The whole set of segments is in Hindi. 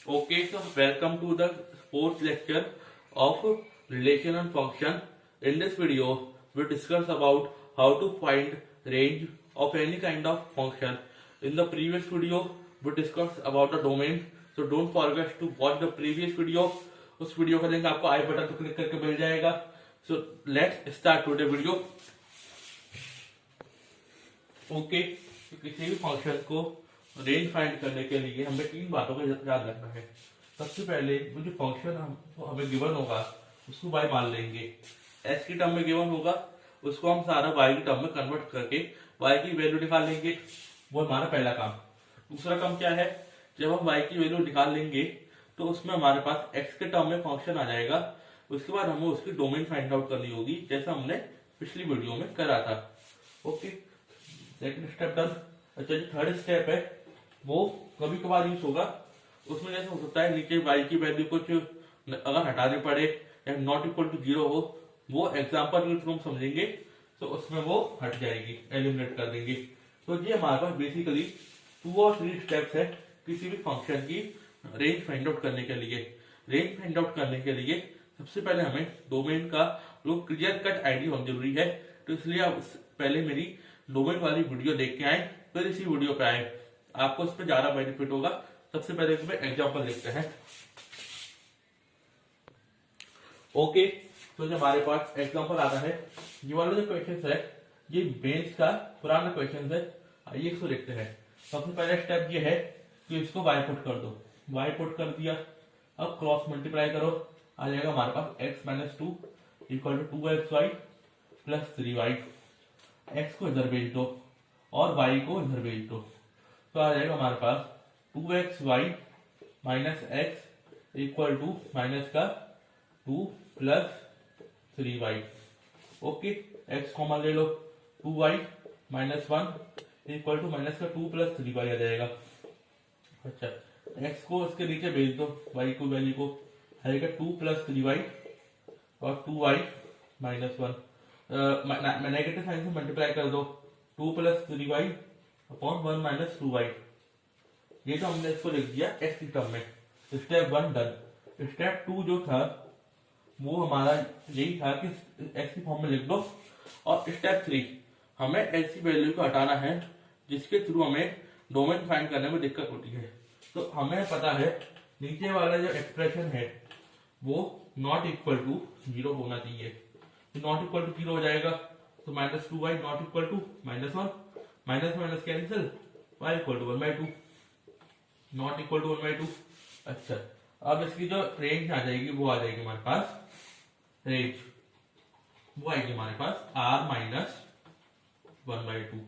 Okay, so welcome to the fourth lecture of relation and function. In this video, we discuss about how to find range of any kind of function. In the previous video, we discussed about the domain. So don't forget to watch the previous video. उस वीडियो का लिंक आपको आई बटन पर क्लिक करके मिल जाएगा. So let's start today video. Okay, तो किसी भी फंक्शन को रेंज फाइंड करने के लिए हमें तीन बातों का याद रखना है. सबसे पहले वो जो फंक्शन हमें गिवन होगा उसको y मान लेंगे. x की टर्म में गिवन होगा उसको हम सारा y की टर्म में कन्वर्ट करके y की वैल्यू निकाल लेंगे. वो हमारा पहला काम. दूसरा काम क्या है, जब हम y की वैल्यू निकाल लेंगे तो उसमें हमारे पास x के टर्म में फंक्शन आ जाएगा. उसके बाद हमें उसकी डोमेन फाइंड आउट करनी होगी जैसा हमने पिछली वीडियो में करा था. Okay, second step done. अच्छा, जो थर्ड स्टेप है वो कभी कभार यूज होगा. उसमें जैसे हो सकता है नीचे y की वैल्यू कुछ अगर हटाने पड़े या नॉट इक्वल टू 0 हो, वो एग्जांपल के थ्रू हम समझेंगे तो उसमें वो हट जाएगी, एलिमिनेट कर देंगे. तो ये हमारे पास बेसिकली 2 और 3 स्टेप्स है किसी भी फंक्शन की रेंज फाइंड आउट करने के लिए. रेंज फाइंड आउट करने के लिए सबसे पहले हमें डोमेन का जो क्लियर कट आइडिया होना जरूरी है. तो इसलिए आप पहले मेरी डोमेन वाली वीडियो देख के आए फिर इसी वीडियो पे आए, आपको इस पर ज्यादा बेनिफिट होगा. सबसे पहले इसमें एग्जांपल देखते हैं. ओके, तो जो हमारे पास एग्जांपल आता है, ये वाला जो क्वेश्चन है ये बेस का पुराना क्वेश्चन है. आइए इसको देखते हैं. सबसे पहला स्टेप ये है कि इसको y पुट कर दो. y पुट कर दिया. अब क्रॉस मल्टीप्लाई करो, आ जाएगा हमारे पास x minus 2 equal to 2xy plus 3y. x को इधर भेज दो और y को इधर भेज दो, तो आ जाएगा हमारे पास 2xy minus x equal to minus का 2 plus 3y. Okay, x common ले लो, 2y minus 1 equal to minus का 2 प्लस 3y आ जाएगा. अच्छा, x को इसके नीचे भेज दो, y को वैल्यू को आएगा 2 प्लस 3y और 2y माइनस 1. नेगेटिव साइन से मल्टीप्लाई कर दो, 2 plus 3y upon 1 minus 2y. ये तो हमने इसको लिख दिया x की टर्म में. Step 1 done. स्टेप 2 जो था वो हमारा यही था कि x की फॉर्म में लिख दो. और स्टेप 3 हमें ऐसी वैल्यू को हटाना है जिसके थ्रू हमें डोमेन फाइंड करने में दिक्कत होती है. तो हमें पता है नीचे वाला जो एक्सप्रेशन है वो नॉट इक्वल टू 0 होना चाहिए. तो नॉट इक्वल टू 0 हो जाएगा तो minus 2y not equal to minus 1, minus minus cancel, y equal to 1/2, not equal to 1/2. अच्छा, अब इसकी जो रेंज आ जाएगी वो आ जाएगी हमारे पास रेंज, वो आएगी हमारे पास r माइनस 1/2.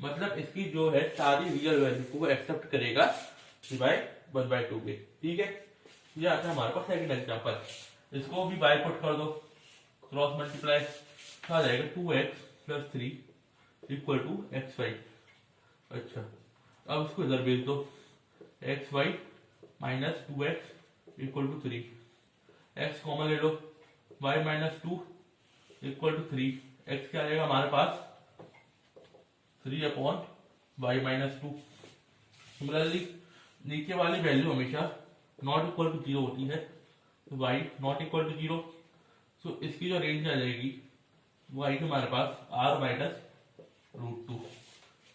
मतलब इसकी जो है सारी रियल वैल्यू को एक्सेप्ट करेगा सिवाय 1/2 के. ठीक है, ये आता है हमारे पास सेकंड एग्जांपल. इसको भी बाय पुट कर दो, क्रॉस मल्टीप्लाई, आ जाएगा 2x plus 3 equal to xy. अच्छा, अब इसको इधर भेज दो, xy minus 2x equal to 3. x common ले लो, y minus 2 equal to 3. x क्या आएगा हमारे पास 3 अपॉन y माइनस 2. सिमिलरली नीचे वाली वैल्यू हमेशा नॉट इक्वल टू 0 होती है, तो y नॉट इक्वल टू 0. तो इसकी जो रेंज आ जाएगी वो आएगी हमारे पास r माइनस √2.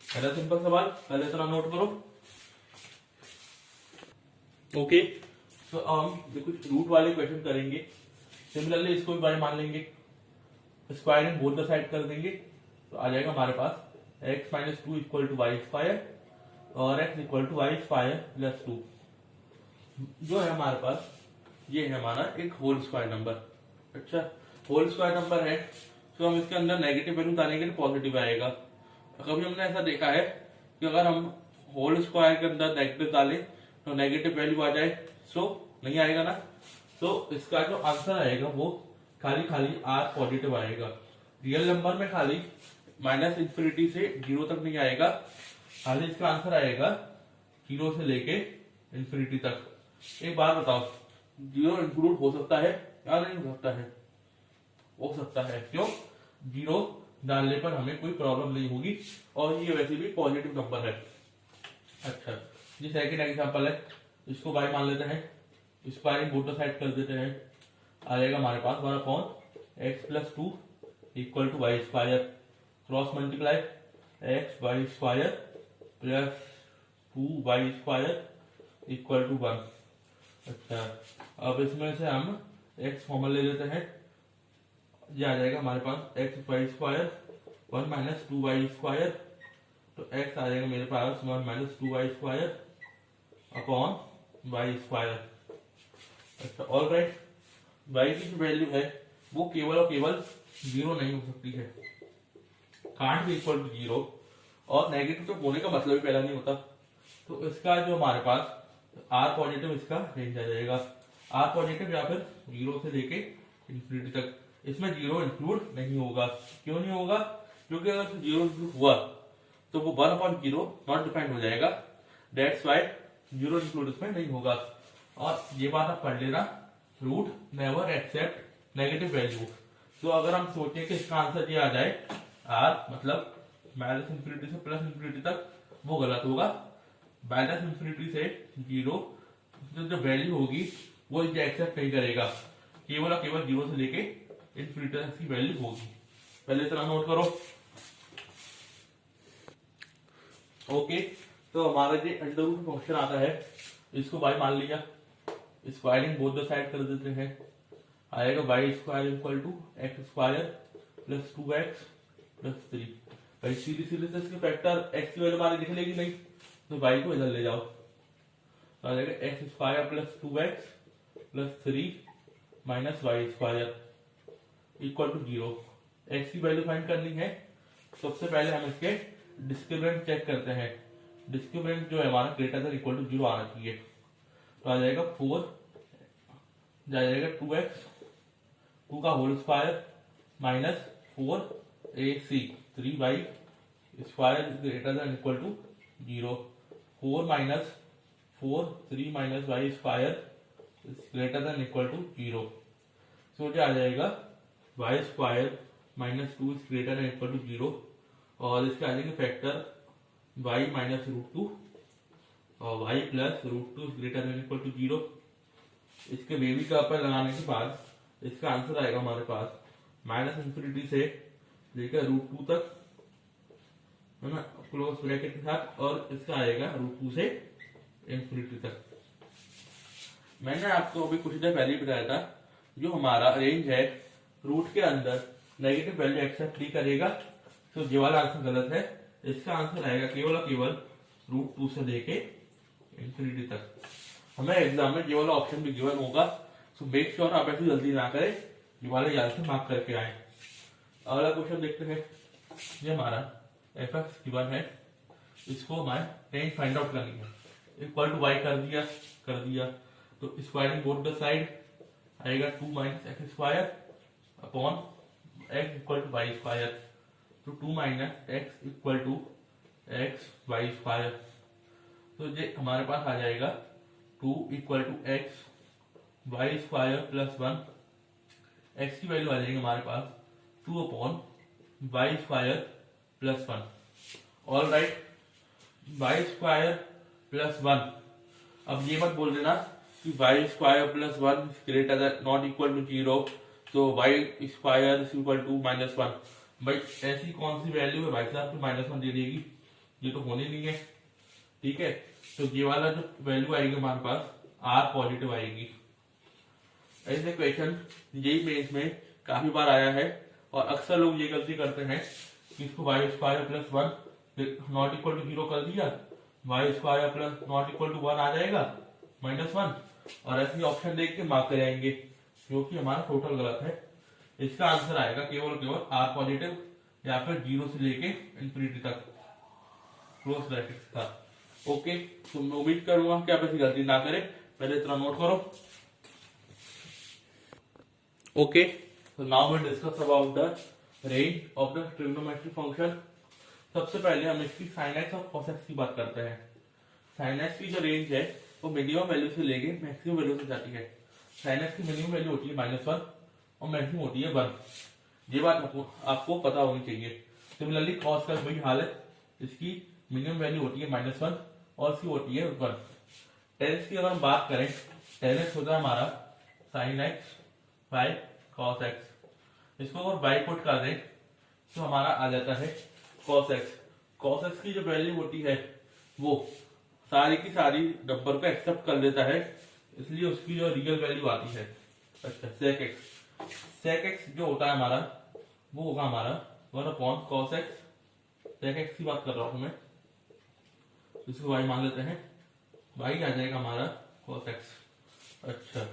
पहला सिंपल सवाल पहले तरह नोट करो. ओके, तो हम कुछ रूट वाले क्वेश्चन करेंगे. सिमिलरली इसको भी y मान लेंगे, square in both the side कर देंगे, तो आ जाएगा हमारे पास x minus 2 equal to Y square और x equal to Y square plus 2. जो है हमारे पास ये है हमारा एक होल स्क्वायर नंबर. अच्छा, होल स्क्वायर नंबर है तो हम इसके अंदर नेगेटिव वैल्यू डालेंगे तो पॉजिटिव आएगा. कभी हमने ऐसा देखा है कि अगर हम होल स्क्वायर के अंदर नेगेटिव डालें तो नेगेटिव वैल्यू आ जाए? सो नहीं आएगा ना. तो इसका जो आंसर आएगा वो खाली खाली r पॉजिटिव आएगा. रियल नंबर में खाली माइनस इंफिनिटी से 0 तक नहीं आएगा, खाली इसका आंसर आएगा 0 से लेके इंफिनिटी तक. एक बात बताओ, 0 इंक्लूड हो सकता है या नहीं हो सकता है? हो सकता है. क्यों? 0 डालने पर हमें कोई प्रॉब्लम नहीं होगी और ये वैसे भी पॉजिटिव नंबर है. अच्छा, ये सेकंड एग्जांपल है. इसको y मान लेते हैं, स्क्वायरिंग बोथ द साइड कर देते हैं, आ जाएगा हमारे पास 1/x+2 equal to Y square, cross multiply X Y square plus 2y square equal to 1। अच्छा, अब इसमें से हम x कॉमन ले लेते हैं, ये आ जाएगा हमारे पास x Y square 1 minus 2y square, तो x आ जाएगा मेरे पास 1 minus 2y square upon Y square. अच्छा, ऑल राइट, y की जो वैल्यू है वो केवल और केवल 0 नहीं हो सकती है, कांट भी इक्वल टू 0, और नेगेटिव तो होने का मतलब ही पहला नहीं होता। तो इसका जो हमारे पास r पॉजिटिव, इसका रेंज आ जाएगा r पॉजिटिव या फिर 0 से लेके इंफिनिटी तक। इसमें 0 इंक्लूड नहीं होगा, क्यों नहीं होगा? क्योंकि अगर 0 इंक्लूड हुआ तो वो 1/0 नॉट डिफाइंड हो जाएगा, दैट्स व्हाई 0 इंक्लूड इसमें नहीं होगा। और ये बात आप पढ़ लेना, root never accept negative value. तो अगर हम सोचें कि इसका आंसर ये आ जाए r मतलब माइनस इंफिनिटी से प्लस इंफिनिटी तक, वो गलत होगा। माइनस इंफिनिटी से 0 जो वैल्यू होगी वो ये एक्सेप्ट नहीं करेगा, केवल और केवल 0 से लेके इंफिनिटी तक की वैल्यू होगी। पहले इतना नोट करो। ओके, तो हमारा जो अंडर रूट फंक्शन आता है, इसको y मान लिया, स्क्वायरिंग बोथ द साइड कर देते हैं, आएगा Y square equal to X square plus 2x plus 3। भाई सीधी सीधी से इसके फैक्टर x की वैल्यू हमारी लिख लेगी नहीं, तो y को इधर ले जाओ, आ जाएगा X square plus 2x plus 3 minus Y square equal to 0। x की वैल्यू फाइंड करनी है, सबसे पहले हम इसके डिस्क्रिमिनेंट चेक करते हैं। डिस्क्रिमिनेंट जो है हमारा ग्रेटर देन इक्वल टू 0 आना चाहिए, तो आ जाएगा 4, जाएगा 2x 2 का whole square minus 4ac 3y square greater than equal to 0। 4 minus 4 3 minus Y square greater than equal to 0। So क्या आ जाएगा Y square minus 2 greater than equal to 0, और इसके आ जाएंगे फैक्टर y माइनस √2 और y plus √2 greater than equal to 0। इसके बेबी का अपर लगाने के बाद इसका आंसर आएगा हमारे पास माइनस इंफिनिटी से लेकर √2 तक, है ना, क्लोज ब्रैकेट के साथ, और इसका आएगा √2 से इंफिनिटी तक। मैंने आपको अभी कुछ देर पहले बताया था, जो हमारा रेंज है रूट के अंदर नेगेटिव वैल्यू एक्सेप्ट नहीं करेगा, तो ये वाला आंसर गलत है। इसका आंसर आएगा केवल और केवल √2 से लेके इंफिनिटी तक। हमें एग्जाम में ये वाला ऑप्शन भी गिवन होगा, सो मेक श्योर आप ऐसी जल्दी ना करें, ये वाले याद से मार्क करके आए। अगला क्वेश्चन देखते हैं, ये हमारा fx गिवन है, इसको हमें रेंज फाइंड आउट करनी है। इक्वल टू y कर दिया, तो स्क्वायरिंग बोथ द साइड आएगा 2 minus X square upon x equal to Y square, तो 2 minus X equal to X Y square. तो ये हमारे पास आ जाएगा 2 equal to X Y square plus 1, X की वैल्यू आ जाएगी हमारे पास 2 upon Y square plus 1। All right, Y square plus 1, अब ये मत बोल देना कि Y square plus 1 greater than not equal to 0, तो वाई स्क्वायर इक्वल टू -1। भाई ऐसी कौन सी वैल्यू है भाई साहब तो -1 दे देगी, ये तो होनी नहीं है, ठीक है। तो ये वाला जो वैल्यू आएगी हमारे पास r पॉजिटिव आएगी। ऐसे क्वेश्चन यही मेंस में काफी बार आया है, और अक्सर लोग ये गलती करते हैं कि इसको Y square plus 1 not equal to 0 कर दिया, Y square plus not equal to 1 आ जाएगा -1, और ऐसे ऑप्शन देख के मार्क करेंगे, जो कि हमारा टोटल गलत है। इसका आंसर आएगा केवल केवल r पॉजिटिव या फिर 0 से लेके इंफिनिटी तक क्लोज ब्रैकेट था। ओके, तो मैं उम्मीद करूंगा कि आप ऐसी गलती ना करें, पहले इतना नोट करो। Okay, so now we discuss about the range of the trigonometric function। सबसे पहले हम इसकी sin x और cos x की बात करते हैं। sin x की जो रेंज है वो मिनिमम वैल्यू से लेके मैक्सिमम वैल्यू तक जाती है। sin x की मिनिमम वैल्यू होती है -1 और मैक्सिमम होती है 1, ये बात आपको पता होनी चाहिए। सिमिलरली cos का वही हाल है, इसकी मिनिमम वैल्यू होती है -1 और इसकी होती है 1। tan x की अगर हम बात करें, tan x होता है हमारा sin x by cos x। इसको अगर बाई पुट कर दें तो हमारा आ जाता है cos x। cos x की जो वैल्यू होती है वो सारी की सारी नंबर को एक्सेप्ट कर लेता है, इसलिए उसकी जो रियल वैल्यू आती है, अच्छा sec x जो होता है हमारा वो होगा हमारा 1/cos x। sec x की बात कर रहा हूं मैं, इसको y मान लेते हैं, y आ जाएगा हमारा cos x। अच्छा,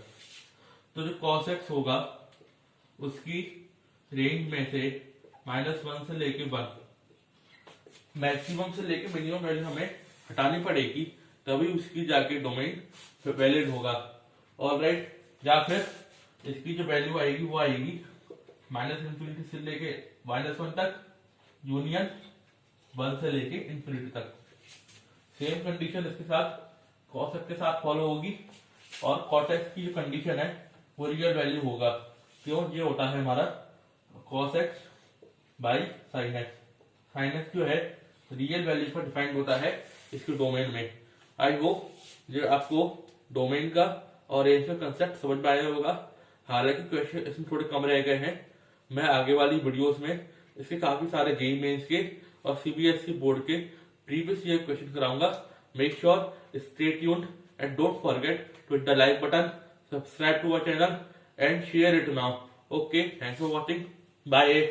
तो जो cos x होगा उसकी रेंज में से -1 से लेके 1, मैक्सिमम से लेके मिनिमम वैल्यू हमें हटानी पड़ेगी, तभी उसकी जाके डोमेन वैलिड होगा। ऑलराइट, या फिर इसकी जो वैल्यू आएगी वो आएगी -∞ से लेके -1 तक, यूनियन 1 से लेके इंफिनिटी तक। सेम कंडीशन इसके साथ cos x के साथ फॉलो होगी, और cot x की जो कंडीशन है वो रियल वैल्यू होगा। क्यों? ये होता है हमारा cos x by sin x। sin x जो है रियल वैल्यू पर डिफाइंड होता है इसके डोमेन में। आई होप जो आपको डोमेन का और रेंज का कंसेप्ट समझ में आया होगा। हालांकि क्वेश्चन इसमें थोड़े कम रह गए हैं, मैं आगे वाली वीडियोस में इसके काफी सारे जेईई मेंस के और सीबीएसई बोर्ड के प्रीवियस ईयर क्वेश्चन कराऊंगा। Make sure stay tuned and don't forget to hit the like button, subscribe to our channel and share it now. Okay, thanks for watching, bye.